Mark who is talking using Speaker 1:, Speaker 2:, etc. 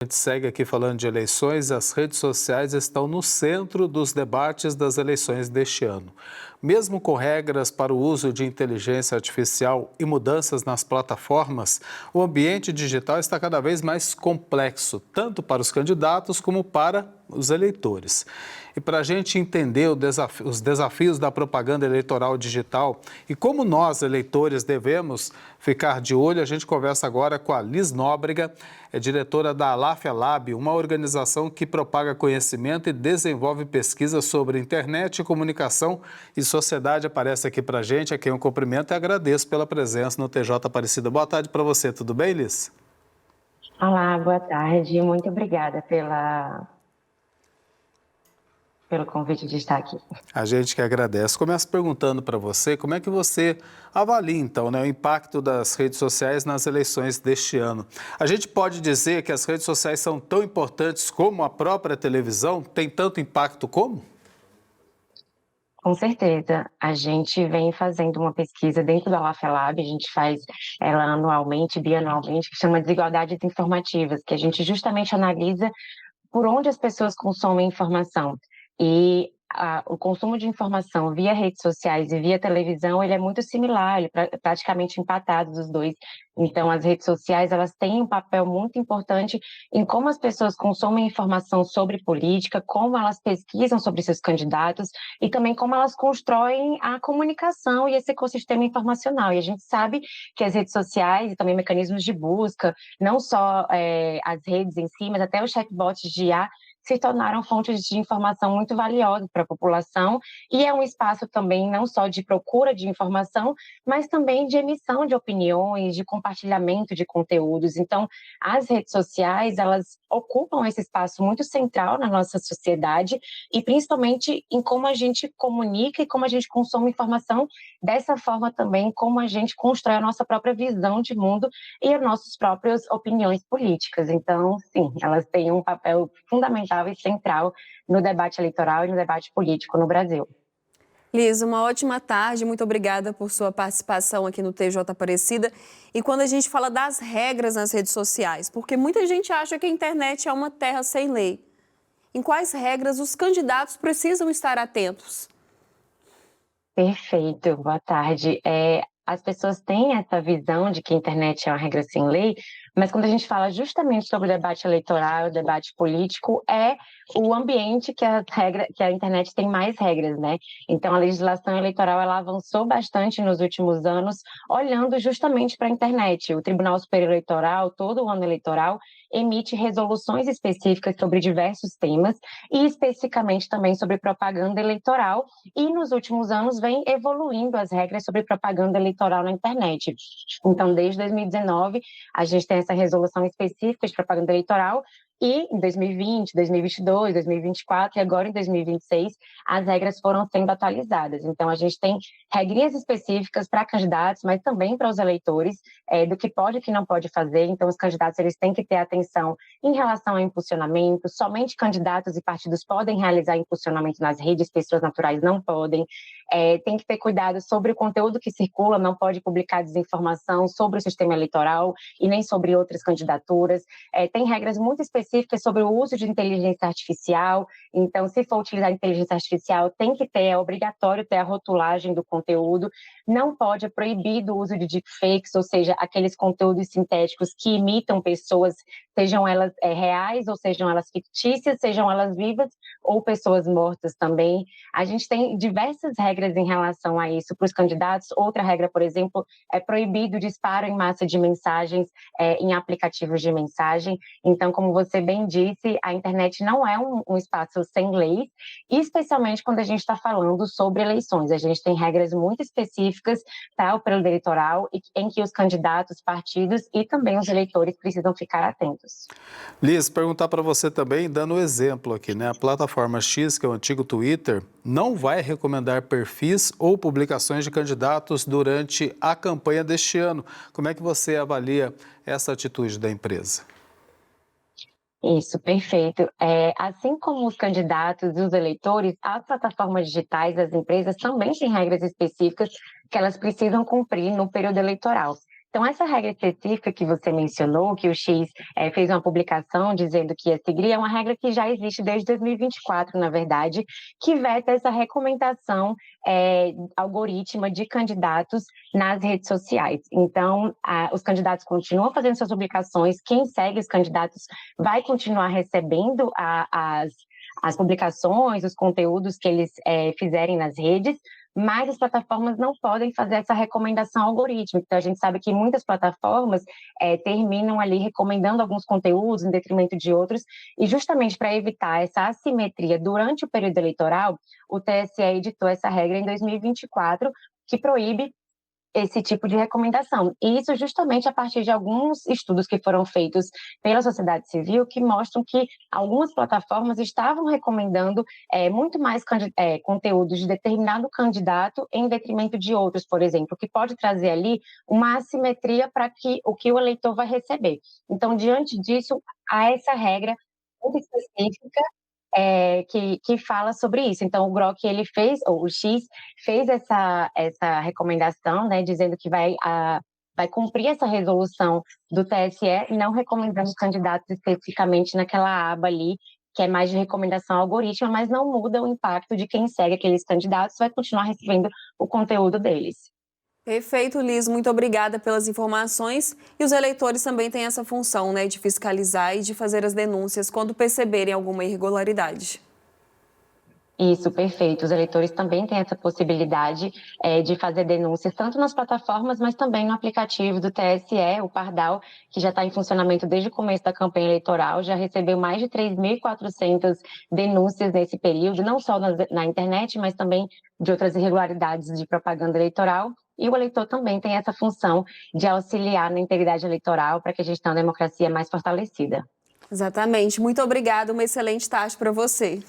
Speaker 1: A gente segue aqui falando de eleições, as redes sociais estão no centro dos debates das eleições deste ano. Mesmo com regras para o uso de inteligência artificial e mudanças nas plataformas, o ambiente digital está cada vez mais complexo, tanto para os candidatos como para os eleitores. E para a gente entender os desafios da propaganda eleitoral digital e como nós, eleitores, devemos ficar de olho, a gente conversa agora com a Liz Nóbrega, é diretora da Alafia Lab, uma organização que propaga conhecimento e desenvolve pesquisas sobre internet, comunicação e sociedade. Aparece aqui para a gente, a quem eu cumprimento e agradeço pela presença no TJ Aparecida. Boa tarde para você, tudo bem, Liz?
Speaker 2: Olá, boa tarde. Muito obrigada pelo convite de estar aqui.
Speaker 1: A gente que agradece. Começo perguntando para você, como é que você avalia, então, o impacto das redes sociais nas eleições deste ano? A gente pode dizer que as redes sociais são tão importantes como a própria televisão? Tem tanto impacto como?
Speaker 2: Com certeza, a gente vem fazendo uma pesquisa dentro da Alafia Lab, a gente faz ela anualmente, bianualmente, que chama Desigualdades Informativas, que a gente justamente analisa por onde as pessoas consomem informação. E o consumo de informação via redes sociais e via televisão, ele é muito similar, ele é praticamente empatado dos dois. Então, as redes sociais, elas têm um papel muito importante em como as pessoas consomem informação sobre política, como elas pesquisam sobre seus candidatos e também como elas constroem a comunicação e esse ecossistema informacional. E a gente sabe que as redes sociais e também mecanismos de busca, não só as redes em si, mas até os chatbots de IA, se tornaram fontes de informação muito valiosas para a população e é um espaço também não só de procura de informação, mas também de emissão de opiniões, de compartilhamento de conteúdos. Então, as redes sociais, elas ocupam esse espaço muito central na nossa sociedade e principalmente em como a gente comunica e como a gente consome informação, dessa forma também como a gente constrói a nossa própria visão de mundo e as nossas próprias opiniões políticas. Então, sim, elas têm um papel fundamental e central no debate eleitoral e no debate político no Brasil.
Speaker 3: Liz, uma ótima tarde, muito obrigada por sua participação aqui no TJ Aparecida. E quando a gente fala das regras nas redes sociais, porque muita gente acha que a internet é uma terra sem lei. Em quais regras os candidatos precisam estar atentos?
Speaker 2: Perfeito, boa tarde. As pessoas têm essa visão de que a internet é uma regra sem lei, mas quando a gente fala justamente sobre o debate eleitoral, o debate político, é o ambiente que a internet tem mais regras, né? Então, a legislação eleitoral, ela avançou bastante nos últimos anos, olhando justamente para a internet. O Tribunal Superior Eleitoral, todo o ano eleitoral, emite resoluções específicas sobre diversos temas e especificamente também sobre propaganda eleitoral, e nos últimos anos vem evoluindo as regras sobre propaganda eleitoral na internet. Então, desde 2019, a gente tem essa resolução específica de propaganda eleitoral, e em 2020, 2022, 2024 e agora em 2026, as regras foram sendo atualizadas. Então, a gente tem regrinhas específicas para candidatos, mas também para os eleitores, do que pode e que não pode fazer. Então, os candidatos eles têm que ter atenção em relação ao impulsionamento. Somente candidatos e partidos podem realizar impulsionamento nas redes, pessoas naturais não podem. Tem que ter cuidado sobre o conteúdo que circula, não pode publicar desinformação sobre o sistema eleitoral e nem sobre outras candidaturas. Tem regras muito específicas sobre o uso de inteligência artificial. Então, se for utilizar inteligência artificial, tem que ter, é obrigatório ter a rotulagem do conteúdo. Não pode, é proibido o uso de deepfakes, ou seja, aqueles conteúdos sintéticos que imitam pessoas, sejam elas reais ou sejam elas fictícias, sejam elas vivas ou pessoas mortas também. A gente tem diversas regras em relação a isso para os candidatos. Outra regra, por exemplo, é proibido o disparo em massa de mensagens em aplicativos de mensagem. Então, como você bem disse, a internet não é um espaço sem leis, especialmente quando a gente está falando sobre eleições. A gente tem regras muito específicas para o período eleitoral em que os candidatos, partidos e também os eleitores precisam ficar atentos.
Speaker 1: Liz, perguntar para você também, dando um exemplo aqui, A plataforma X, que é o antigo Twitter, não vai recomendar perfis ou publicações de candidatos durante a campanha deste ano. Como é que você avalia essa atitude da empresa?
Speaker 2: Isso, perfeito. Assim como os candidatos e os eleitores, as plataformas digitais, as empresas também têm regras específicas que elas precisam cumprir no período eleitoral. Então, essa regra específica que você mencionou, que o X fez uma publicação dizendo que ia seguir, é uma regra que já existe desde 2024, na verdade, que veta essa recomendação algorítmica de candidatos nas redes sociais. Então, os candidatos continuam fazendo suas publicações, quem segue os candidatos vai continuar recebendo as publicações, os conteúdos que eles fizerem nas redes, mas as plataformas não podem fazer essa recomendação algorítmica. Então, a gente sabe que muitas plataformas terminam ali recomendando alguns conteúdos em detrimento de outros, e justamente para evitar essa assimetria durante o período eleitoral, o TSE editou essa regra em 2024, que proíbe esse tipo de recomendação. E isso justamente a partir de alguns estudos que foram feitos pela sociedade civil, que mostram que algumas plataformas estavam recomendando muito mais conteúdos de determinado candidato em detrimento de outros, por exemplo, que pode trazer ali uma assimetria para o que o eleitor vai receber. Então, diante disso, há essa regra muito específica que fala sobre isso. Então, o Grok, o X, fez essa recomendação, né, dizendo que vai cumprir essa resolução do TSE, não recomendando candidatos especificamente naquela aba ali, que é mais de recomendação algorítmica, mas não muda o impacto de quem segue aqueles candidatos, vai continuar recebendo o conteúdo deles.
Speaker 3: Perfeito, Liz. Muito obrigada pelas informações. E os eleitores também têm essa função, né, de fiscalizar e de fazer as denúncias quando perceberem alguma irregularidade.
Speaker 2: Isso, perfeito. Os eleitores também têm essa possibilidade de fazer denúncias, tanto nas plataformas, mas também no aplicativo do TSE, o Pardal, que já está em funcionamento desde o começo da campanha eleitoral, já recebeu mais de 3.400 denúncias nesse período, não só na internet, mas também de outras irregularidades de propaganda eleitoral. E o eleitor também tem essa função de auxiliar na integridade eleitoral para que a gente tenha uma democracia mais fortalecida.
Speaker 3: Exatamente. Muito obrigada. Uma excelente tarde para você.